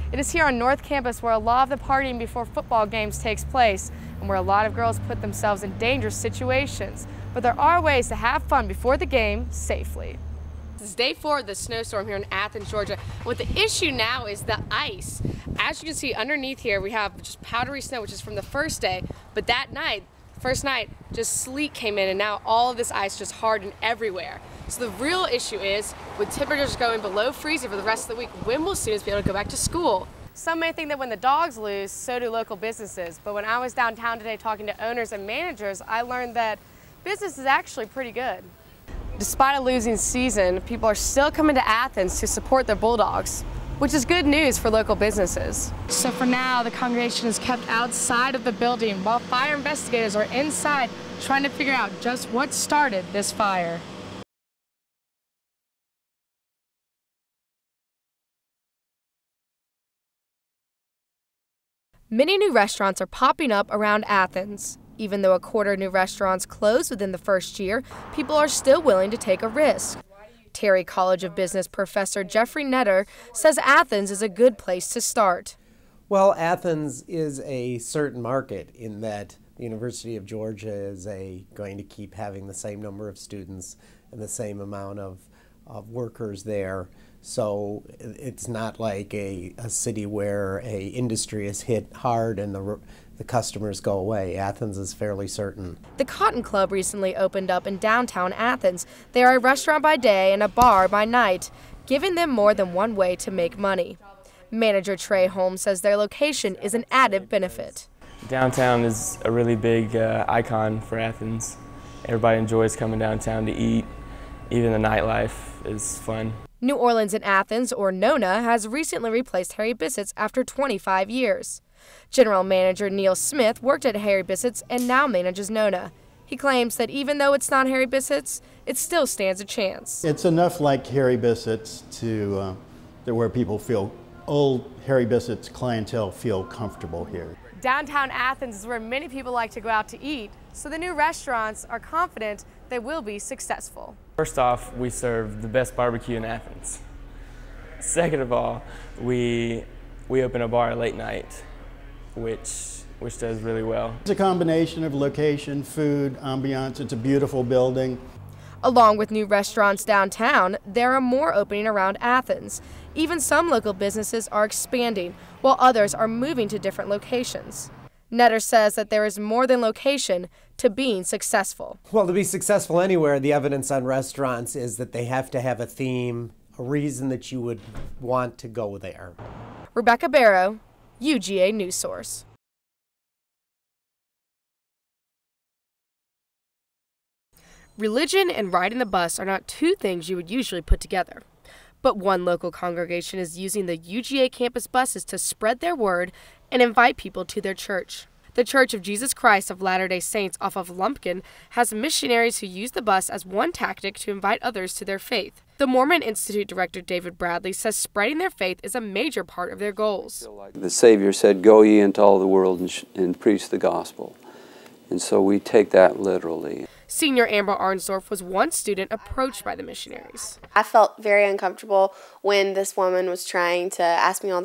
It is here on North Campus where a lot of the partying before football games takes place and where a lot of girls put themselves in dangerous situations. But there are ways to have fun before the game safely. This is day 4 of the snowstorm here in Athens, Georgia. What the issue now is the ice. As you can see underneath here, we have just powdery snow, which is from the first day. But that night, first night, just sleet came in and now all of this ice just hardened everywhere. So the real issue is, with temperatures going below freezing for the rest of the week, when will students be able to go back to school? Some may think that when the dogs lose, so do local businesses. But when I was downtown today talking to owners and managers, I learned that business is actually pretty good. Despite a losing season, people are still coming to Athens to support their Bulldogs, which is good news for local businesses. So for now, the congregation is kept outside of the building while fire investigators are inside trying to figure out just what started this fire. Many new restaurants are popping up around Athens. Even though a quarter of new restaurants close within the first year, people are still willing to take a risk. Terry College of Business professor Jeffrey Netter says Athens is a good place to start. Well, Athens is a certain market in that the University of Georgia is going to keep having the same number of students and the same amount of workers there. So it's not like a city where a industry is hit hard and the customers go away. Athens is fairly certain. The Cotton Club recently opened up in downtown Athens. They are a restaurant by day and a bar by night, giving them more than one way to make money. Manager Trey Holmes says their location is an added benefit. Downtown is a really big icon for Athens. Everybody enjoys coming downtown to eat. Even the nightlife is fun. New Orleans and Athens, or NONA, has recently replaced Harry Biscuits after 25 years. General Manager Neil Smith worked at Harry Biscuits and now manages NONA. He claims that even though it's not Harry Biscuits, it still stands a chance. It's enough like Harry Biscuits to where people feel, old Harry Biscuits clientele feel comfortable here. Downtown Athens is where many people like to go out to eat, so the new restaurants are confident they will be successful. First off, we serve the best barbecue in Athens. Second of all, we open a bar late night, which does really well. It's a combination of location, food, ambiance. It's a beautiful building. Along with new restaurants downtown, there are more opening around Athens. Even some local businesses are expanding, while others are moving to different locations. Netter says that there is more than location to being successful. Well, to be successful anywhere, the evidence on restaurants is that they have to have a theme, a reason that you would want to go there. Rebecca Barrow, UGA News Source. Religion and riding the bus are not two things you would usually put together. But one local congregation is using the UGA campus buses to spread their word and invite people to their church. The Church of Jesus Christ of Latter-day Saints off of Lumpkin has missionaries who use the bus as one tactic to invite others to their faith. The Mormon Institute director David Bradley says spreading their faith is a major part of their goals. The Savior said, "Go ye into all the world and preach the gospel." And so we take that literally. Senior Amber Arnsdorf was one student approached by the missionaries. I felt very uncomfortable when this woman was trying to ask me all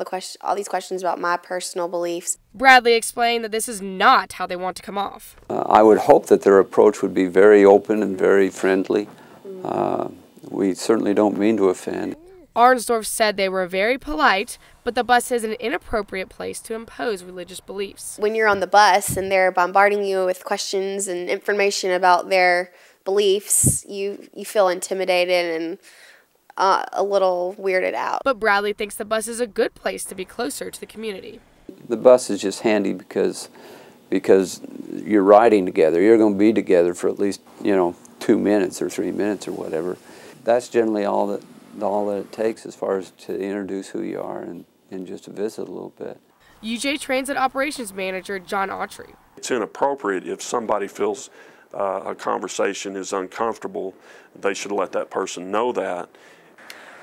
these questions about my personal beliefs. Bradley explained that this is not how they want to come off. I would hope that their approach would be very open and very friendly. We certainly don't mean to offend. Arnsdorf said they were very polite, but the bus is an inappropriate place to impose religious beliefs. When you're on the bus and they're bombarding you with questions and information about their beliefs, you feel intimidated and a little weirded out. But Bradley thinks the bus is a good place to be closer to the community. The bus is just handy because you're riding together. You're going to be together for at least 2 minutes or 3 minutes or whatever. That's generally all that it takes as far as to introduce who you are and just to visit a little bit. UJ Transit Operations Manager John Autry. It's inappropriate if somebody feels a conversation is uncomfortable. They should let that person know that.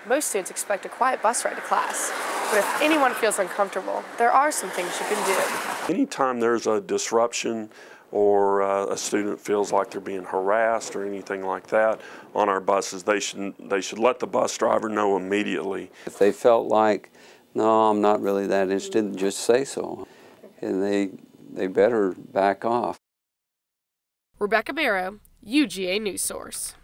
Most students expect a quiet bus ride to class, but if anyone feels uncomfortable, there are some things you can do. Anytime there's a disruption or a student feels like they're being harassed or anything like that on our buses, they should let the bus driver know immediately. If they felt like no, I'm not really that interested, just say so. And they better back off. Rebecca Barrow, UGA News Source.